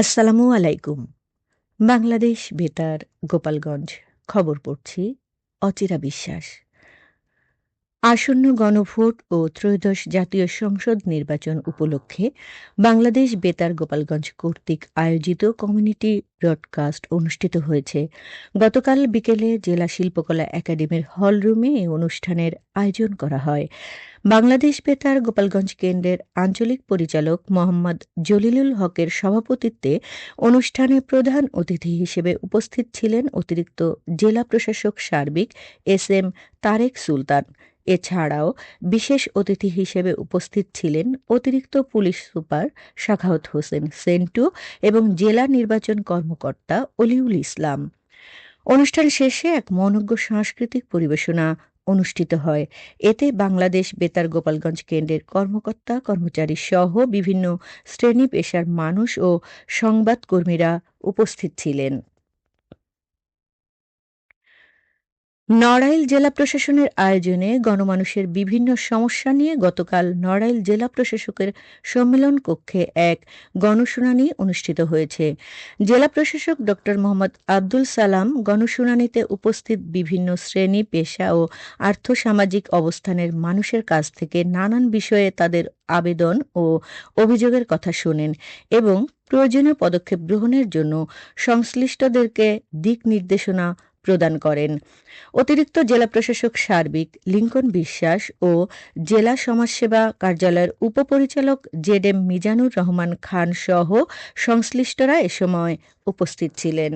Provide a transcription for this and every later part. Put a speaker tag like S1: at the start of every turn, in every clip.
S1: আসসালামু আলাইকুম। বাংলাদেশ বেতার গোপালগঞ্জ খবর পড়ছি অচিরা বিশ্বাস। আসন্ন গণভোট ও ত্রয়োদশ জাতীয় সংসদ নির্বাচন উপলক্ষে বাংলাদেশ বেতার গোপালগঞ্জ কর্তৃক আয়োজিত কমিউনিটি ব্রডকাস্ট অনুষ্ঠিত হয়েছে। গতকাল বিকেলে জেলা শিল্পকলা একাডেমির হলরুমে এই অনুষ্ঠানের আয়োজন করা হয়। বাংলাদেশ বেতার গোপালগঞ্জ কেন্দ্রের আঞ্চলিক পরিচালক মোহাম্মদ জলিলুল হকের সভাপতিত্বে অনুষ্ঠানে প্রধান অতিথি হিসেবে উপস্থিত ছিলেন অতিরিক্ত জেলা প্রশাসক সার্বিক এস এম তারেক সুলতান। এছাড়াও বিশেষ অতিথি হিসেবে উপস্থিত ছিলেন অতিরিক্ত পুলিশ সুপার সাখাওয়াত হোসেন সেন্টু এবং জেলা নির্বাচন কর্মকর্তা অলিউল ইসলাম। অনুষ্ঠান শেষে এক মনোজ্ঞ সাংস্কৃতিক পরিবেশনা অনুষ্ঠিত হয়। এতে বাংলাদেশ বেতার গোপালগঞ্জ কেন্দ্রের কর্মকর্তা কর্মচারী সহ বিভিন্ন শ্রেণী পেশার মানুষ ও সংবাদকর্মীরা উপস্থিত ছিলেন। নড়াইল জেলা প্রশাসনের আয়োজনে গণমানুষের বিভিন্ন সমস্যা নিয়ে গতকাল নড়াইল জেলা প্রশাসকের সম্মেলন কক্ষে এক গণশুনানি অনুষ্ঠিত হয়েছে। জেলা প্রশাসক ড মোহাম্মদ আব্দুল সালাম গণশুনানিতে উপস্থিত বিভিন্ন শ্রেণী পেশা ও আর্থসামাজিক অবস্থানের মানুষের কাছ থেকে নানান বিষয়ে তাদের আবেদন ও অভিযোগের কথা শোনেন এবং প্রয়োজনীয় পদক্ষেপ গ্রহণের জন্য সংশ্লিষ্টদেরকে দিক নির্দেশনা প্রদান করেন। অতিরিক্ত জেলা প্রশাসক সার্বিক লিংকন বিশ্বাস ও জেলা সমাজসেবা কার্যালয়ের উপপরিচালক জেড এম মিজানুর রহমান খান সহ সংশ্লিষ্টরা এ সময় উপস্থিত ছিলেন।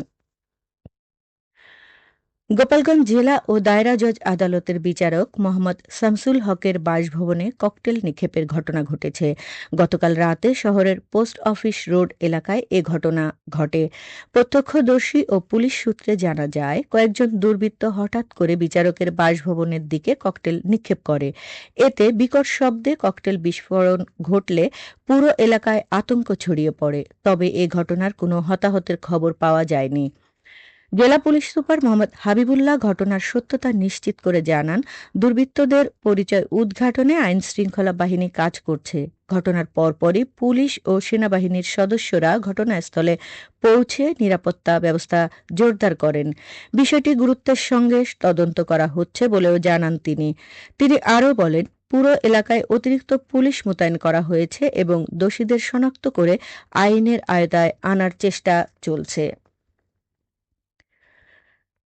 S1: গোপালগঞ্জ জেলা ও দায়রা জজ আদালতের বিচারক মোহাম্মদ শামসুল হকের বাসভবনে ককটেল নিক্ষেপের ঘটনা ঘটেছে। গতকাল রাতে শহরের পোস্ট অফিস রোড এলাকায় এ ঘটনা ঘটে। প্রত্যক্ষদর্শী ও পুলিশ সূত্রে জানা যায়, কয়েকজন দুর্বৃত্ত হঠাৎ করে বিচারকের বাসভবনের দিকে ককটেল নিক্ষেপ করে। এতে বিকট শব্দে ককটেল বিস্ফোরণ ঘটলে পুরো এলাকায় আতঙ্ক ছড়িয়ে পড়ে। তবে এ ঘটনার কোনো হতাহতের খবর পাওয়া যায়নি। জেলা পুলিশ সুপার মোহাম্মদ হাবিবুল্লাহ ঘটনার সত্যতা নিশ্চিত করে জানান, দুর্বৃত্তদের পরিচয় উদ্ঘাটনে আইনশৃঙ্খলা বাহিনী কাজ করছে। ঘটনার পরপরই পুলিশ ও সেনাবাহিনীর সদস্যরা ঘটনাস্থলে পৌঁছে নিরাপত্তা ব্যবস্থা জোরদার করেন। বিষয়টি গুরুত্বের সঙ্গে তদন্ত করা হচ্ছে বলেও জানান তিনি। তিনি আরও বলেন, পুরো এলাকায় অতিরিক্ত পুলিশ মোতায়েন করা হয়েছে এবং দোষীদের শনাক্ত করে আইনের আওতায় আনার চেষ্টা চলছে।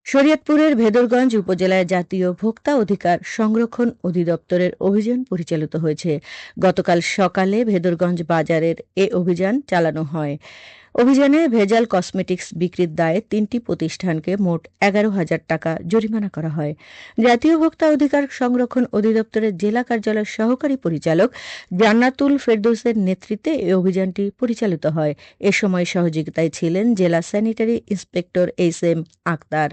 S1: শরীয়তপুরের ভেদরগঞ্জ উপজেলায় জাতীয় ভোক্তা অধিকার সংরক্ষণ অধিদপ্তরের অভিযান পরিচালিত হয়েছে। গতকাল সকালে ভেদরগঞ্জ বাজারের এ অভিযান চালানো হয়। অভিযানে ভেজাল কসমেটিক্স বিক্রির দায়ে ৩টি প্রতিষ্ঠানকে মোট ১১,০০০ টাকা জরিমানা করা হয়। জাতীয় ভোক্তা অধিকার সংরক্ষণ অধিদপ্তরের জেলা কার্যালয়ের সহকারী পরিচালক জান্নাতুল ফেরদৌসের নেতৃত্বে এই অভিযানটি পরিচালিত হয়। এ সময় সহযোগিতায় ছিলেন জেলা sanitary inspector H M Akhtar.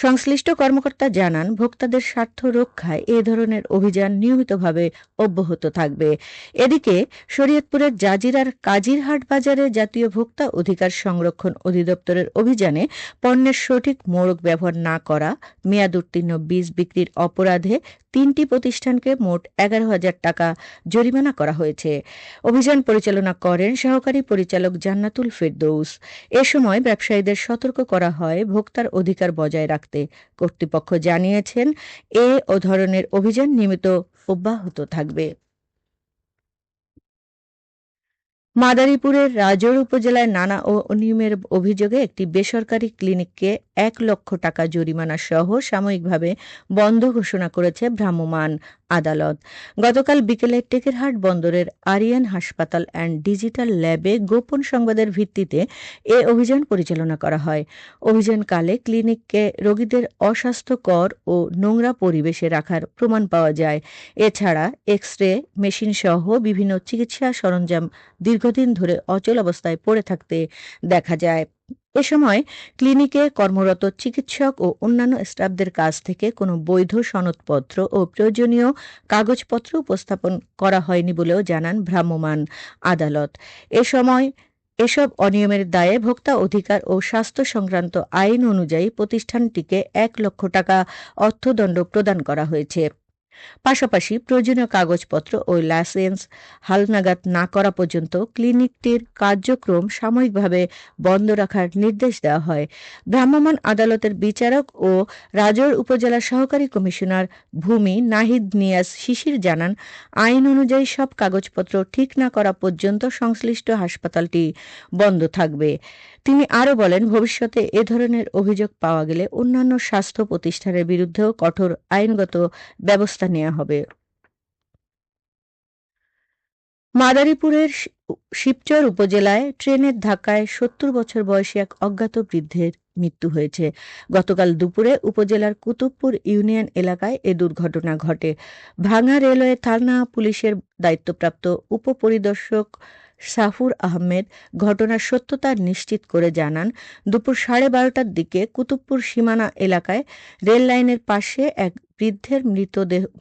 S1: সংশ্লিষ্ট কর্মকর্তা জানান, ভোক্তাদের স্বার্থ রক্ষায় এ ধরনের অভিযান নিয়মিতভাবে অব্যাহত থাকবে। এদিকে শরীয়তপুরের জাজিরার কাজিরহাট বাজারে জাতীয় ভোক্তা অধিকার সংরক্ষণ অধিদপ্তরের অভিযানে পণ্যের সঠিক মোড়ক ব্যবহার না করা, মেয়াদ উত্তীর্ণ বীজ বিক্রির অপরাধে ৩টি প্রতিষ্ঠানকে মোট ১১,০০০ টাকা জরিমানা করা হয়েছে। অভিযান পরিচালনা করেন সহকারী পরিচালক জান্নাতুল ফেরদৌস। এ সময় ব্যবসায়ীদের সতর্ক করা হয় ভোক্তার অধিকার বজায় রাখতে। কর্তৃপক্ষ জানিয়েছেন, এ ধরনের অভিযান নিয়মিত অব্যাহত থাকবে। মাদারীপুরের রাজৌর উপজেলায় নানা অনিয়মের অভিযোগে একটি বেসরকারি ক্লিনিককে ১ লক্ষ টাকা জরিমানা সহ সাময়িকভাবে বন্ধ ঘোষণা করেছে ভ্রাম্যমাণ আদালত। গতকাল বিকেলে টেকেরহাট বন্দরের আরিয়ান হাসপাতাল অ্যান্ড ডিজিটাল ল্যাবে গোপন সংবাদের ভিত্তিতে এ অভিযান পরিচালনা করা হয়। অভিযানকালে ক্লিনিককে রোগীদের অস্বাস্থ্যকর ও নোংরা পরিবেশে রাখার প্রমাণ পাওয়া যায়। এছাড়া এক্স রে মেশিনসহ বিভিন্ন চিকিৎসা সরঞ্জাম দীর্ঘদিন ধরে অচল অবস্থায় পড়ে থাকতে দেখা যায়। এ সময় ক্লিনিকে কর্মরত চিকিৎসক ও অন্যান্য স্টাফদের কাছ থেকে কোনো বৈধ সনদপত্র ও প্রয়োজনীয় কাগজপত্র উপস্থাপন করা হয়নি বলেও জানান ভ্রাম্যমাণ আদালত। এ সময় এসব অনিয়মের দায়ে ভোক্তা অধিকার ও স্বাস্থ্য সংক্রান্ত আইন অনুযায়ী প্রতিষ্ঠানটিকে ১ লক্ষ টাকা অর্থদণ্ড প্রদান করা হয়েছে। পাশাপাশি প্রয়োজনীয় কাগজপত্র ও লাইসেন্স হালনাগাদ না করা পর্যন্ত ক্লিনিকটির কার্যক্রম সাময়িকভাবে বন্ধ রাখার নির্দেশ দেওয়া হয়। ভ্রাম্যমাণ আদালতের বিচারক ও রাজৈর উপজেলার সহকারী কমিশনার ভূমি নাহিদ নিয়াজ শিশির জানান, আইন অনুযায়ী সব কাগজপত্র ঠিক না করা পর্যন্ত সংশ্লিষ্ট হাসপাতালটি বন্ধ থাকবে। তিনি আরও বলেন, ভবিষ্যতে এ ধরনের অভিযোগ পাওয়া গেলে অন্যান্য স্বাস্থ্য প্রতিষ্ঠানের বিরুদ্ধেও কঠোর আইনগত ব্যবস্থা নেওয়া হবে। মাদারীপুরের শিবচর উপজেলায় ট্রেনের ধাক্কায় ৭০ বছর বয়সী এক অজ্ঞাত বৃদ্ধের মৃত্যু হয়েছে। গতকাল দুপুরে উপজেলার কুতুবপুর ইউনিয়ন এলাকায় এ দুর্ঘটনা ঘটে। ভাঙা রেলওয়ে থানা পুলিশের দায়িত্বপ্রাপ্ত উপপরিদর্শক সাফুর আহমেদ ঘটনার সত্যতা নিশ্চিত করে জানান, দুপুর 12:30টার দিকে কুতুবপুর সীমানা এলাকায় রেল লাইনের পাশে এক বৃদ্ধের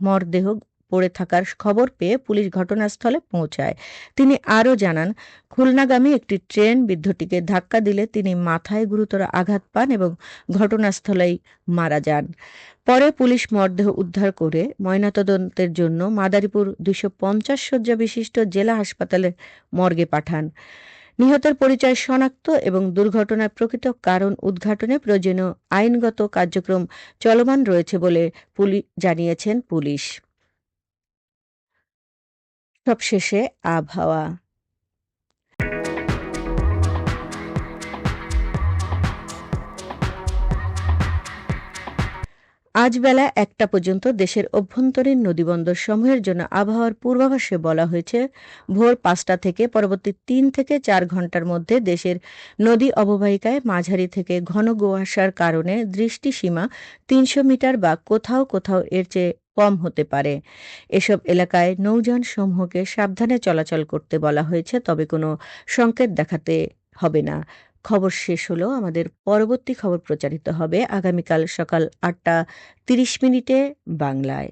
S1: মরদেহ পড়ে থাকার খবর পেয়ে পুলিশ ঘটনাস্থলে পৌঁছায়। তিনি আরও জানান, খুলনাগামী একটি ট্রেন বৃদ্ধটিকে ধাক্কা দিলে তিনি মাথায় গুরুতর আঘাত পান এবং ঘটনাস্থলেই মারা যান। পরে পুলিশ মরদেহ উদ্ধার করে ময়নাতদন্তের জন্য মাদারীপুর ২৫০ শয্যা বিশিষ্ট জেলা হাসপাতালের মর্গে পাঠান। নিহতের পরিচয় শনাক্ত এবং দুর্ঘটনার প্রকৃত কারণ উদ্ঘাটনে প্রয়োজনীয় আইনগত কার্যক্রম চলমান রয়েছে বলে জানিয়েছেন পুলিশ। সবশেষে আবহাওয়া। আজ বেলা ১টা পর্যন্ত দেশের অভ্যন্তরীণ নদীবন্দর সমূহের জন্য আবহাওয়ার পূর্বাভাসে বলা হয়েছে, ভোর ৫টা থেকে পরবর্তী ৩ থেকে ৪ ঘণ্টার মধ্যে দেশের নদী অববাহিকায় মাঝারি থেকে ঘন কুয়াশার কারণে দৃষ্টিসীমা ৩০০ মিটার বা কোথাও কোথাও এর চেয়ে কম হতে পারে। এসব এলাকায় নৌযান সমূহকে সাবধানে চলাচল করতে বলা হয়েছে, তবে কোনো সংকেত দেখাতে হবে না। খবর শেষ হলো। আমাদের পরবর্তী খবর প্রচারিত হবে আগামীকাল সকাল ৮টা ৩০ মিনিটে বাংলায়।